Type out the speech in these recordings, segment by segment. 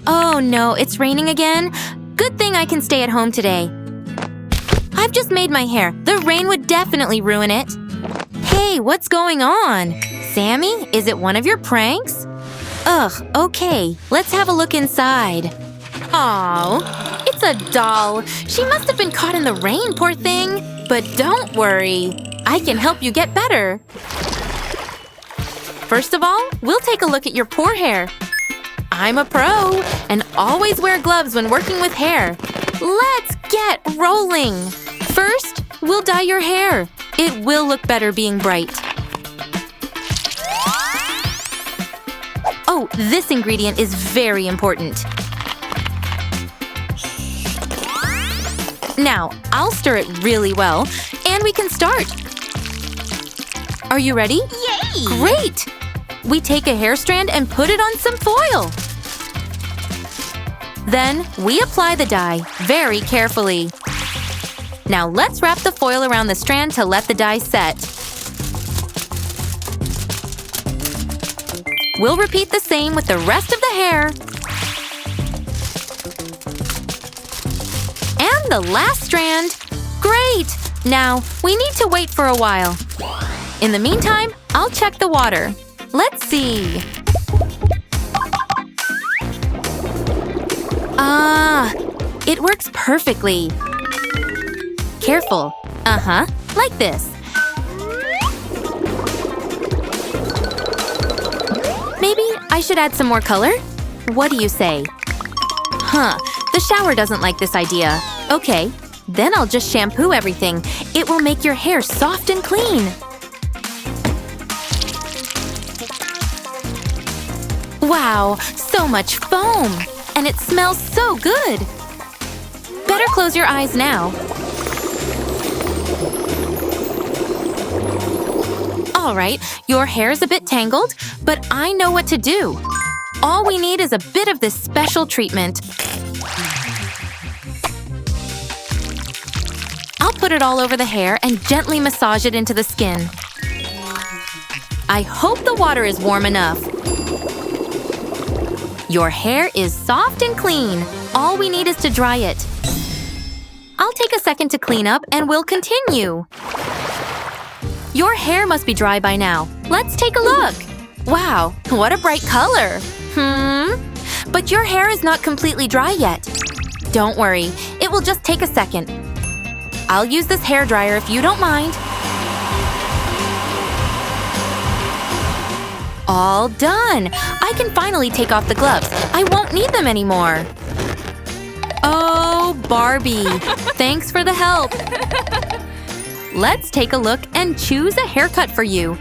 Oh no, it's raining again? Good thing I can stay at home today. I've just made my hair. The rain would definitely ruin it. Hey, what's going on? Sammy, is it one of your pranks? Ugh, okay. Let's have a look inside. Aw, it's a doll. She must have been caught in the rain, poor thing. But don't worry. I can help you get better. First of all, we'll take a look at your poor hair. I'm a pro and always wear gloves when working with hair. Let's get rolling. First, we'll dye your hair. It will look better being bright. Oh, this ingredient is very important. Now, I'll stir it really well, and we can start. Are you ready? Yay! Great! We take a hair strand and put it on some foil. Then, we apply the dye very carefully. Now let's wrap the foil around the strand to let the dye set. We'll repeat the same with the rest of the hair. And the last strand. Great! Now, we need to wait for a while. In the meantime, I'll check the water. Let's see. Ah, it works perfectly. Careful. Like this. Maybe I should add some more color? What do you say? The shower doesn't like this idea. Okay, then I'll just shampoo everything. It will make your hair soft and clean. Wow, so much foam! And it smells so good! Better close your eyes now. Alright, your hair's a bit tangled, but I know what to do. All we need is a bit of this special treatment. I'll put it all over the hair and gently massage it into the skin. I hope the water is warm enough. Your hair is soft and clean. All we need is to dry it. I'll take a second to clean up and we'll continue. Your hair must be dry by now. Let's take a look. Wow, what a bright color. But your hair is not completely dry yet. Don't worry, it will just take a second. I'll use this hairdryer if you don't mind. All done! I can finally take off the gloves. I won't need them anymore. Oh, Barbie, thanks for the help. Let's take a look and choose a haircut for you.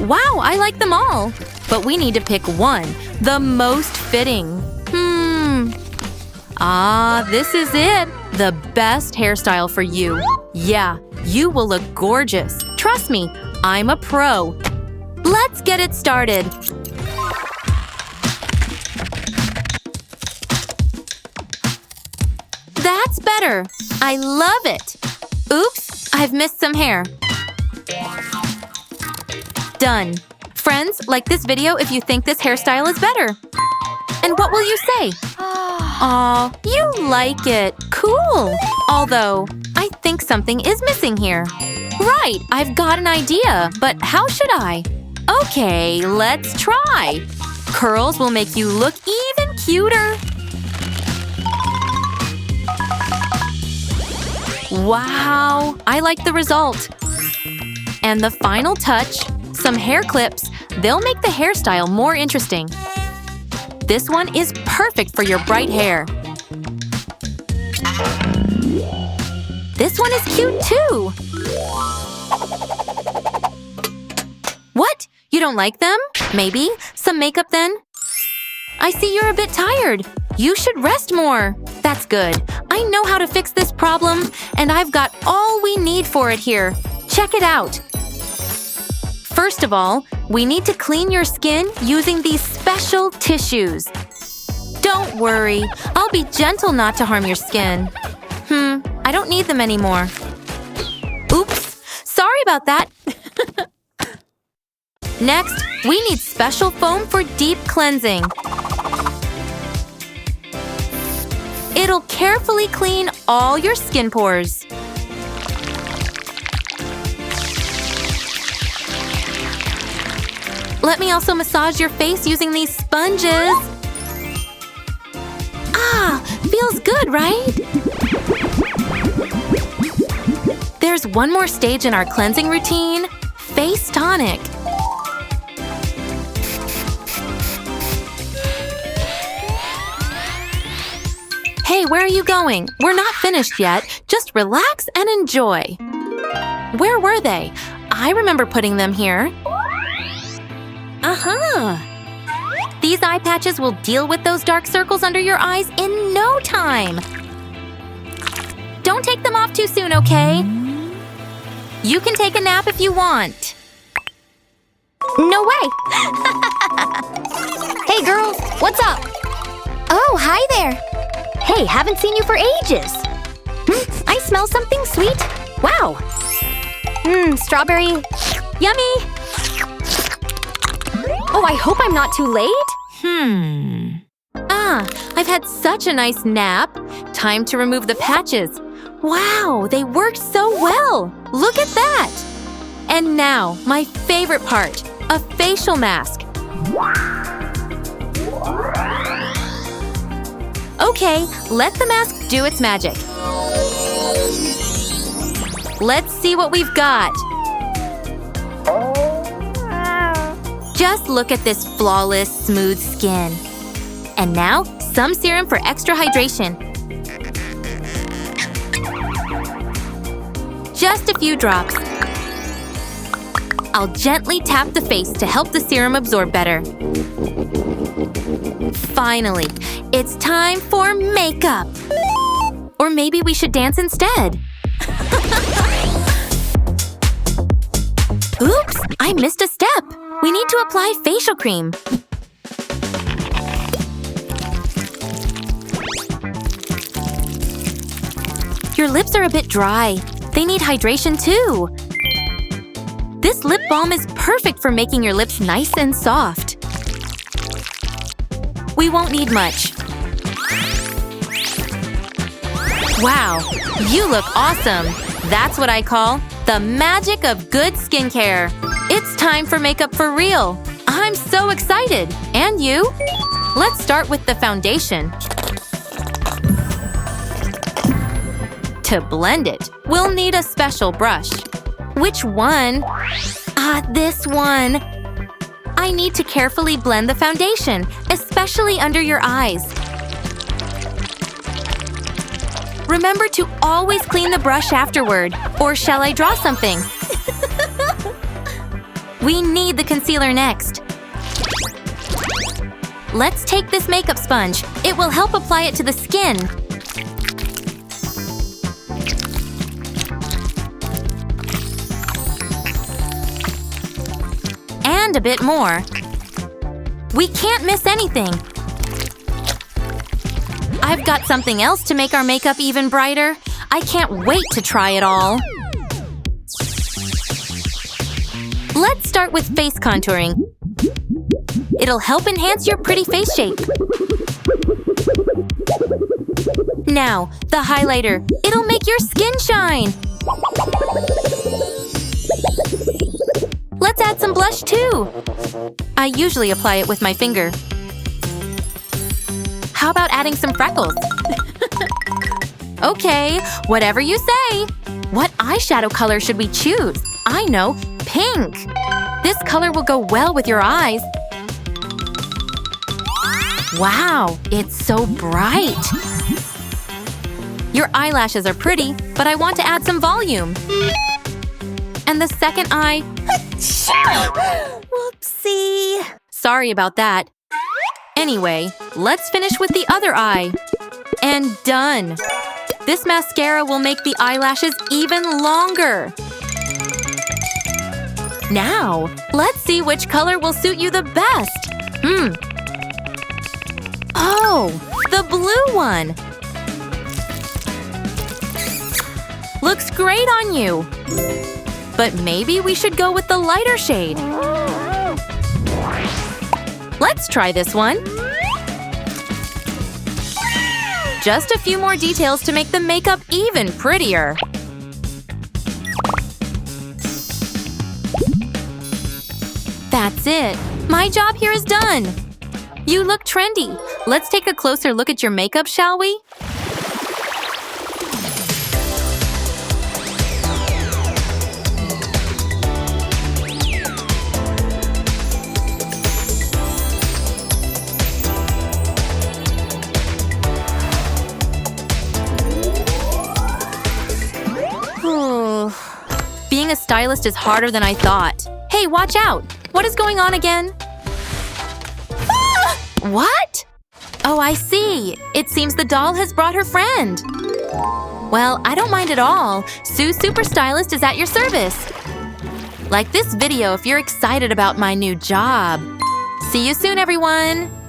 Wow, I like them all. But we need to pick one, the most fitting. This is it. The best hairstyle for you. Yeah, you will look gorgeous. Trust me, I'm a pro. Let's get it started. That's better. I love it. Oops, I've missed some hair. Done. Friends, like this video if you think this hairstyle is better. And what will you say? Aw, you like it. Cool. Although, I think something is missing here. Right, I've got an idea, but how should I? Okay, let's try. Curls will make you look even cuter. Wow, I like the result. And the final touch, some hair clips. They'll make the hairstyle more interesting. This one is perfect for your bright hair. This one is cute too. What? You don't like them? Maybe some makeup then? I see you're a bit tired. You should rest more. That's good. I know how to fix this problem, and I've got all we need for it here. Check it out. First of all, we need to clean your skin using these special tissues. Don't worry, I'll be gentle not to harm your skin. I don't need them anymore. Oops, sorry about that. Next, we need special foam for deep cleansing. It'll carefully clean all your skin pores. Let me also massage your face using these sponges. Ah, feels good, right? There's one more stage in our cleansing routine, face tonic. Hey, where are you going? We're not finished yet. Just relax and enjoy. Where were they? I remember putting them here. These eye patches will deal with those dark circles under your eyes in no time. Don't take them off too soon, okay? You can take a nap if you want. No way! Hey girls, what's up? Oh, hi there. Hey, haven't seen you for ages. I smell something sweet. Wow. Strawberry. Yummy. Oh, I hope I'm not too late. I've had such a nice nap. Time to remove the patches. Wow, they worked so well. Look at that. And now, my favorite part, a facial mask. Okay, let the mask do its magic. Let's see what we've got. Just look at this flawless, smooth skin. And now, some serum for extra hydration. Just a few drops. I'll gently tap the face to help the serum absorb better. Finally, it's time for makeup. Or maybe we should dance instead. Oops, I missed a step. We need to apply facial cream. Your lips are a bit dry. They need hydration too. This lip balm is perfect for making your lips nice and soft. We won't need much. Wow, you look awesome. That's what I call the magic of good skincare. It's time for makeup for real. I'm so excited. And you? Let's start with the foundation. To blend it, we'll need a special brush. Which one? This one. I need to carefully blend the foundation, especially under your eyes. Remember to always clean the brush afterward. Or shall I draw something? We need the concealer next. Let's take this makeup sponge. It will help apply it to the skin. And a bit more. We can't miss anything. I've got something else to make our makeup even brighter. I can't wait to try it all. Let's start with face contouring. It'll help enhance your pretty face shape. Now, the highlighter. It'll make your skin shine. Let's add some blush too. I usually apply it with my finger. How about adding some freckles? Okay, whatever you say. What eyeshadow color should we choose? I know, pink. This color will go well with your eyes. Wow, it's so bright. Your eyelashes are pretty, but I want to add some volume. And the second eye… Whoopsie. Sorry about that. Anyway, let's finish with the other eye. And done. This mascara will make the eyelashes even longer. Now, let's see which color will suit you the best. Oh, the blue one. Looks great on you. But maybe we should go with the lighter shade. Let's try this one. Just a few more details to make the makeup even prettier. That's it. My job here is done. You look trendy. Let's take a closer look at your makeup, shall we? Being a stylist is harder than I thought. Hey, watch out! What is going on again? Ah! What? Oh, I see. It seems the doll has brought her friend. Well, I don't mind at all. Sue Super Stylist is at your service. Like this video if you're excited about my new job. See you soon, everyone!